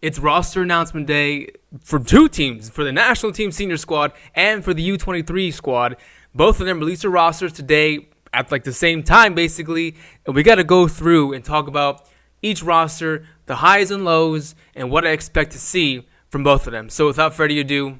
It's roster announcement day for two teams, for the national team senior squad and for the U23 squad. Both of them released their rosters today at like the same time, basically. And we got to go through and talk about each roster, the highs and lows, and what I expect to see from both of them. So without further ado,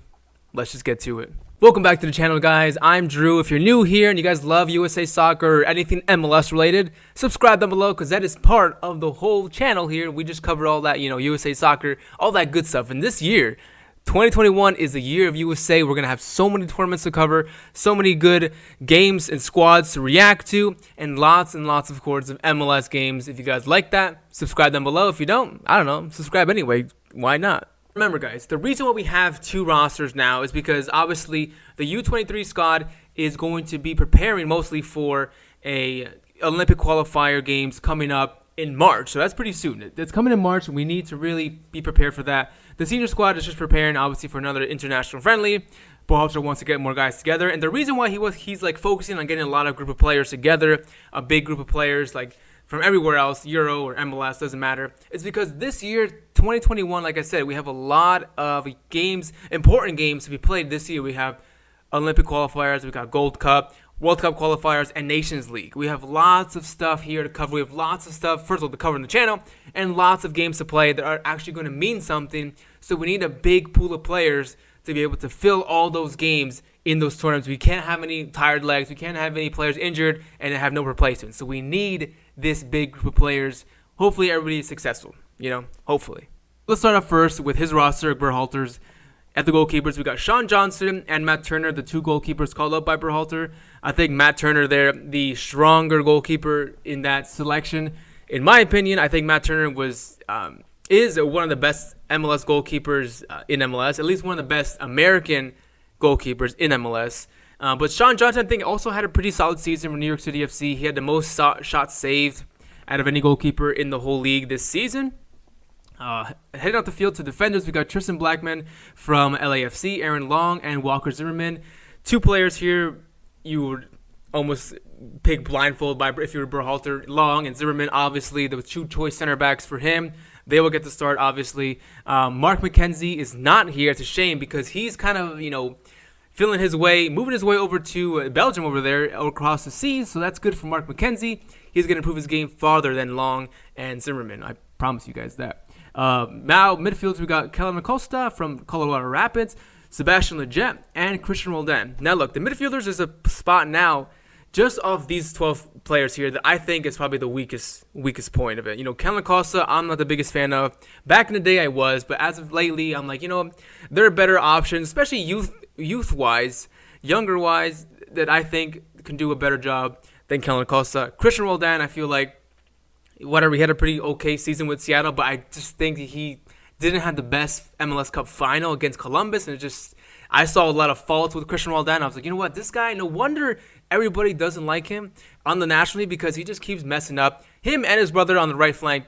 let's just get to it. Welcome back to the channel, guys. I'm Drew. If you're new here and you guys love USA Soccer or anything MLS related, subscribe down below because that is part of the whole channel here. We just cover all that, USA Soccer, all that good stuff. And this year, 2021 is the year of USA. We're going to have so many tournaments to cover, so many good games and squads to react to, and lots, of course, of MLS games. If you guys like that, subscribe down below. If you don't, I don't know, subscribe anyway. Why not? Remember, guys, the reason why we have two rosters now is because, obviously, the U23 squad is going to be preparing mostly for a Olympic qualifier games coming up in March. So that's pretty soon. It's coming in March, and we need to really be prepared for that. The senior squad is just preparing, obviously, for another international friendly. Berhalter wants to get more guys together. And the reason why he's like focusing on getting a lot of group of players together, a big group of players, like from everywhere else, Euro or MLS, doesn't matter. It's because this year, 2021, like I said, we have a lot of games, important games to be played this year. We have Olympic qualifiers, we got Gold Cup, World Cup qualifiers, and Nations League. We have lots of stuff here to cover. We have lots of stuff, first of all, to cover in the channel, and lots of games to play that are actually going to mean something. So we need a big pool of players to be able to fill all those games in those tournaments. We can't have any tired legs. We can't have any players injured and have no replacements. So we need this big group of players. Hopefully everybody is successful, hopefully. Let's start off first with his roster, Berhalter's. At the goalkeepers, we got Sean Johnson and Matt Turner, the two goalkeepers called up by Berhalter. I think Matt Turner there, the stronger goalkeeper in that selection. In my opinion, I think Matt Turner is one of the best MLS goalkeepers in MLS, at least one of the best American goalkeepers in MLS. But Sean Johnson, I think, also had a pretty solid season for New York City FC. He had the most shots saved out of any goalkeeper in the whole league this season. Heading out the field to defenders, we got Tristan Blackman from LAFC, Aaron Long, and Walker Zimmerman. Two players here you would almost pick blindfold by if you were Berhalter. Long and Zimmerman, obviously, the two choice center backs for him. They will get the start, obviously. Mark McKenzie is not here. It's a shame because he's kind of, moving his way over to Belgium over there across the seas. So that's good for Mark McKenzie. He's going to improve his game farther than Long and Zimmerman. I promise you guys that. Now, midfields, we got Kellen Acosta from Colorado Rapids, Sebastian Lletget, and Christian Roldan. Now, look, the midfielders is a spot now just of these 12 players here that I think is probably the weakest point of it. Kellen Acosta, I'm not the biggest fan of. Back in the day, I was, but as of lately, I'm like, there are better options, especially youth-wise, younger-wise, that I think can do a better job than Kellen Acosta. Christian Roldan, I feel like, he had a pretty okay season with Seattle, but I just think he didn't have the best MLS Cup final against Columbus, and I saw a lot of faults with Christian Roldan. I was like, you know what, this guy, no wonder everybody doesn't like him on the National League because he just keeps messing up. Him and his brother on the right flank,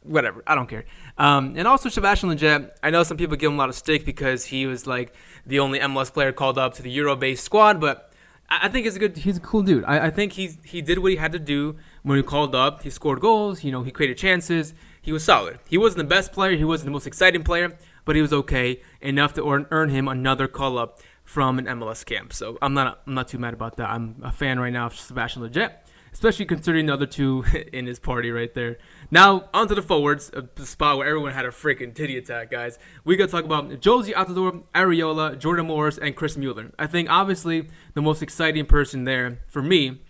whatever, I don't care. And also Sebastian Lletget, I know some people give him a lot of stick because he was like the only MLS player called up to the Euro-based squad, but I think he's a cool dude. I think he did what he had to do when he called up. He scored goals, he created chances. He was solid. He wasn't the best player, he wasn't the most exciting player, but he was okay enough to earn him another call up from an MLS camp. So I'm not too mad about that. I'm a fan right now of Sebastian Lletget, especially considering the other two in his party right there. Now, onto the forwards, the spot where everyone had a freaking titty attack, guys. We got to talk about Josie Altidore, Areola, Jordan Morris, and Chris Mueller. I think, obviously, the most exciting person there, for me,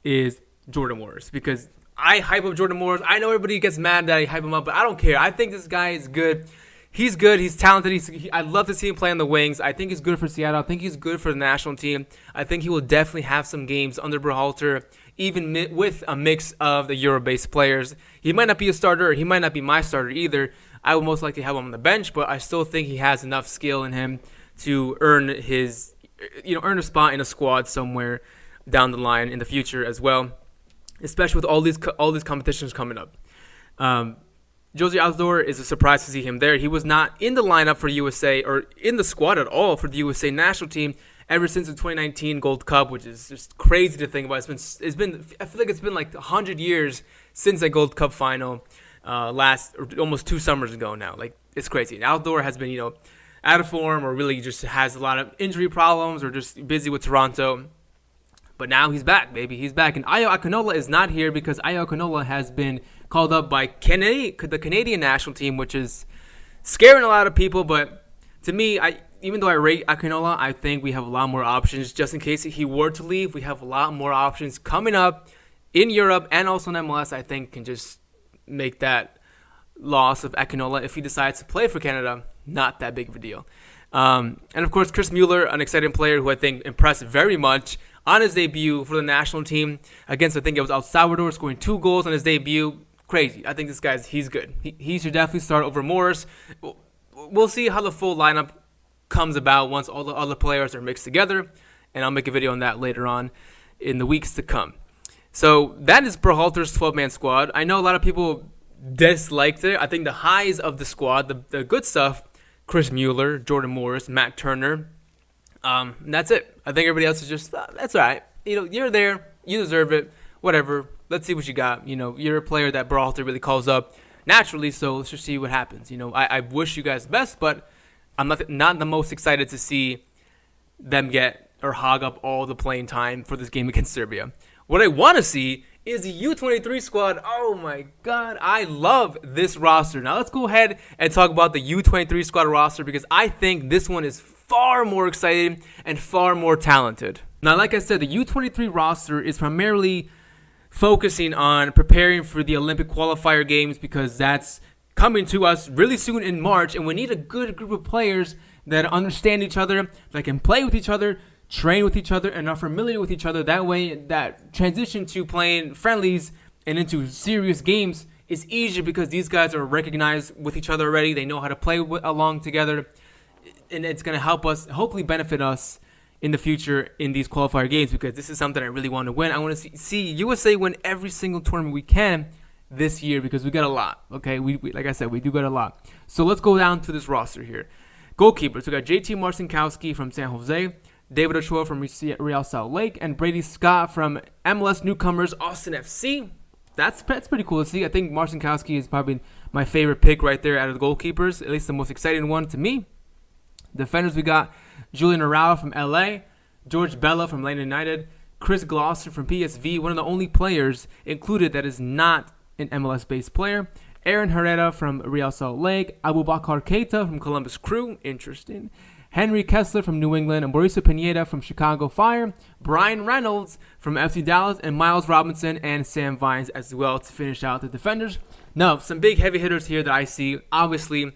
is Jordan Morris, because I hype up Jordan Morris. I know everybody gets mad that I hype him up, but I don't care. I think this guy is good. He's good. He's talented. I'd love to see him play on the wings. I think he's good for Seattle. I think he's good for the national team. I think he will definitely have some games under Berhalter, even with a mix of the Euro-based players. He might not be a starter, or he might not be my starter either. I would most likely have him on the bench, but I still think he has enough skill in him to earn a spot in a squad somewhere down the line in the future as well, especially with all these competitions coming up. Josie Altidore is a surprise to see him there. He was not in the lineup for USA or in the squad at all for the USA national team ever since the 2019 Gold Cup, which is just crazy to think about. I feel like it's been like 100 years since that Gold Cup final. almost 2 summers ago now. Like, it's crazy. And Outdoor has been, out of form, or really just has a lot of injury problems, or just busy with Toronto. But now he's back, baby. He's back. And Ayo Akinola is not here because Ayo Akinola has been called up by the Canadian national team, which is scaring a lot of people. But to me, even though I rate Akinola, I think we have a lot more options. Just in case he were to leave, we have a lot more options coming up in Europe and also in MLS. I think can just make that loss of Akinola, if he decides to play for Canada, not that big of a deal. And of course, Chris Mueller, an exciting player who I think impressed very much on his debut for the national team against, I think it was El Salvador, scoring 2 goals on his debut. Crazy. I think this he's good. He should definitely start over Morris. We'll see how the full lineup comes about once all the other players are mixed together, and I'll make a video on that later on in the weeks to come. So that is Berhalter's 12-man squad. I know a lot of people disliked it. I think the highs of the squad, the good stuff, Chris Mueller, Jordan Morris, Matt Turner, and that's it. I think everybody else is just, that's all right. You're there. You deserve it. Whatever. Let's see what you got. You're a player that Berhalter really calls up naturally, so let's just see what happens. I wish you guys the best, but I'm not the most excited to see them get or hog up all the playing time for this game against Serbia. What I want to see is the U23 squad. Oh my God, I love this roster. Now let's go ahead and talk about the U23 squad roster because I think this one is far more exciting and far more talented. Now, like I said, the U23 roster is primarily focusing on preparing for the Olympic qualifier games because that's coming to us really soon in March, and we need a good group of players that understand each other, that can play with each other, train with each other, and are familiar with each other. That way, that transition to playing friendlies and into serious games is easier because these guys are recognized with each other already. They know how to play along together, and it's going to help us, hopefully benefit us in the future in these qualifier games because this is something I really want to win. I want to see USA win every single tournament we can this year because we got a lot, okay? We like I said, we do got a lot. So let's go down to this roster here. Goalkeepers, we got JT Marcinkowski from San Jose, David Ochoa from Real Salt Lake, and Brady Scott from MLS newcomers Austin FC. That's pretty cool to see. I think Marcinkowski is probably my favorite pick right there out of the goalkeepers, at least the most exciting one to me. Defenders, we got Julian Arau from LA, George Bella from Atlanta United, Chris Glosser from PSV, one of the only players included that is not an MLS-based player, Aaron Herrera from Real Salt Lake, Abubakar Keita from Columbus Crew, interesting, Henry Kessler from New England, and Mauricio Pineda from Chicago Fire, Brian Reynolds from FC Dallas, and Miles Robinson and Sam Vines as well to finish out the defenders. Now, some big heavy hitters here that I see. Obviously,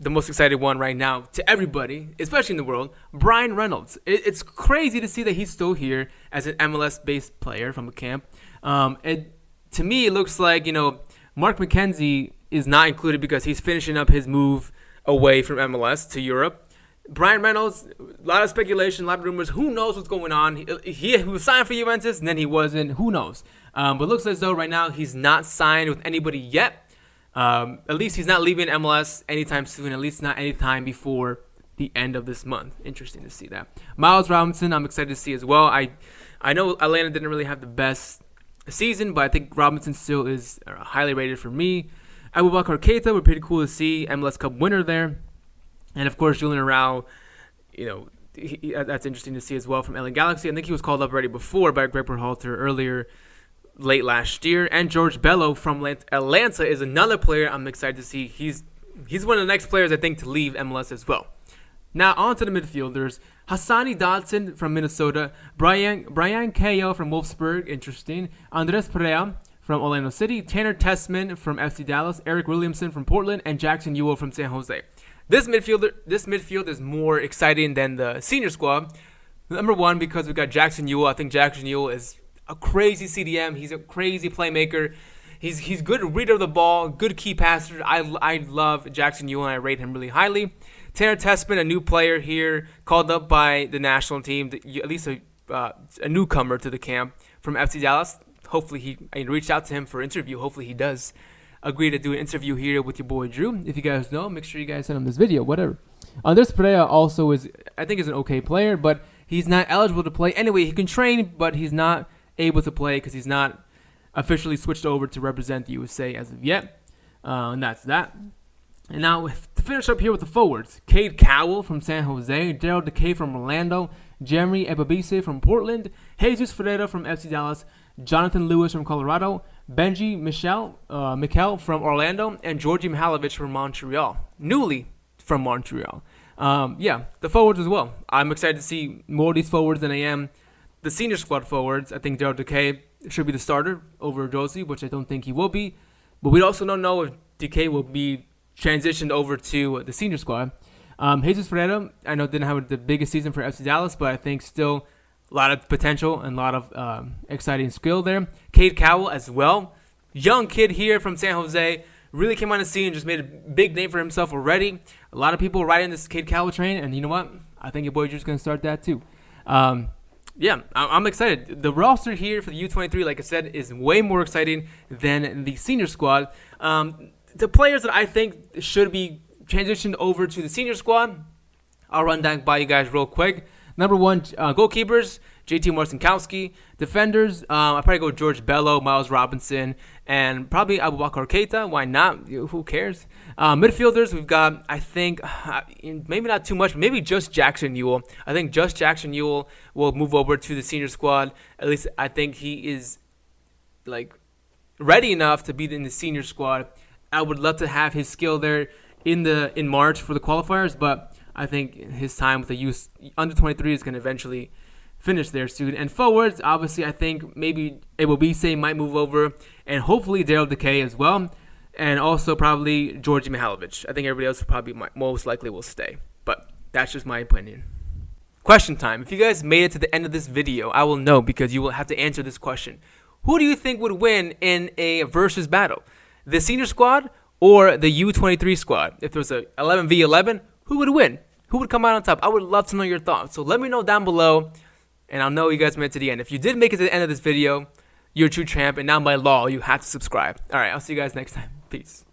the most excited one right now to everybody, especially in the world, Brian Reynolds. It's crazy to see that he's still here as an MLS-based player from a camp. To me, it looks like, Mark McKenzie is not included because he's finishing up his move away from MLS to Europe. Brian Reynolds, a lot of speculation, a lot of rumors. Who knows what's going on? He was signed for Juventus, and then he wasn't. Who knows? But it looks as though right now he's not signed with anybody yet. At least he's not leaving MLS anytime soon, at least not anytime before the end of this month. Interesting to see that. Miles Robinson, I'm excited to see as well. I know Atlanta didn't really have the best season, but I think Robinson still is highly rated for me. Abubakar Keita, we're pretty cool to see. MLS Cup winner there. And, of course, Julian Arau, that's interesting to see as well from LA Galaxy. I think he was called up already before by Greg Berhalter earlier, late last year. And George Bello from Atlanta is another player I'm excited to see. He's one of the next players, I think, to leave MLS as well. Now, on to the midfielders. Hassani Dodson from Minnesota. Brian Cayo from Wolfsburg, interesting. Andres Perea from Orlando City. Tanner Tessman from FC Dallas. Eric Williamson from Portland. And Jackson Ewell from San Jose. This midfield is more exciting than the senior squad. Number one, because we got Jackson Ewell. I think Jackson Ewell is a crazy CDM. He's a crazy playmaker. He's good reader of the ball, good key passer. I love Jackson Ewell, and I rate him really highly. Tanner Tessman, a new player here, called up by the national team, at least a newcomer to the camp from FC Dallas. Hopefully I reached out to him for an interview. Hopefully he does agree to do an interview here with your boy Drew. If you guys know, make sure you guys send him this video, whatever. Andres Perea also is an okay player, but he's not eligible to play. Anyway, he can train, but he's not able to play because he's not officially switched over to represent the USA as of yet. And that's that. And now to finish up here with the forwards, Cade Cowell from San Jose, Daryl Decay from Orlando, Jeremy Ebabisse from Portland, Jesus Ferreira from FC Dallas, Jonathan Lewis from Colorado, Benji Mikel from Orlando, and Georgi Mihailovic from Montreal, newly from Montreal. The forwards as well. I'm excited to see more of these forwards than I am the senior squad forwards. I think Daryl Decay should be the starter over Josie, which I don't think he will be. But we also don't know if Decay will be transitioned over to the senior squad. Jesus Ferreira, I know didn't have the biggest season for FC Dallas, but I think still a lot of potential and a lot of exciting skill there. Cade Cowell as well. Young kid here from San Jose. Really came on the scene and just made a big name for himself already. A lot of people riding this Cade Cowell train, and you know what? I think your boy just going to start that too. I'm excited. The roster here for the U23, like I said, is way more exciting than the senior squad. The players that I think should be transitioned over to the senior squad, I'll run down by you guys real quick. Number one, goalkeepers, JT Marcinkowski. Defenders, I'll probably go George Bello, Miles Robinson, and probably Abubakar Keita. Why not? Who cares? Midfielders, we've got, I think, maybe not too much, maybe just Jackson Ewell. I think just Jackson Ewell will move over to the senior squad. At least I think he is ready enough to be in the senior squad. I would love to have his skill there in March for the qualifiers, but I think his time with the youth under 23 is going to eventually finish there soon. And forwards, obviously, I think maybe Ebobisse might move over, and hopefully Daryl Decay as well, and also probably Georgi Mihailovic. I think everybody else probably most likely will stay, but that's just my opinion. Question time. If you guys made it to the end of this video, I will know because you will have to answer this question. Who do you think would win in a versus battle? The senior squad or the U23 squad? If there was a 11v11, who would win? Who would come out on top? I would love to know your thoughts. So let me know down below, and I'll know you guys made it to the end. If you did make it to the end of this video, you're a true champ, and now by law, you have to subscribe. All right, I'll see you guys next time. Peace.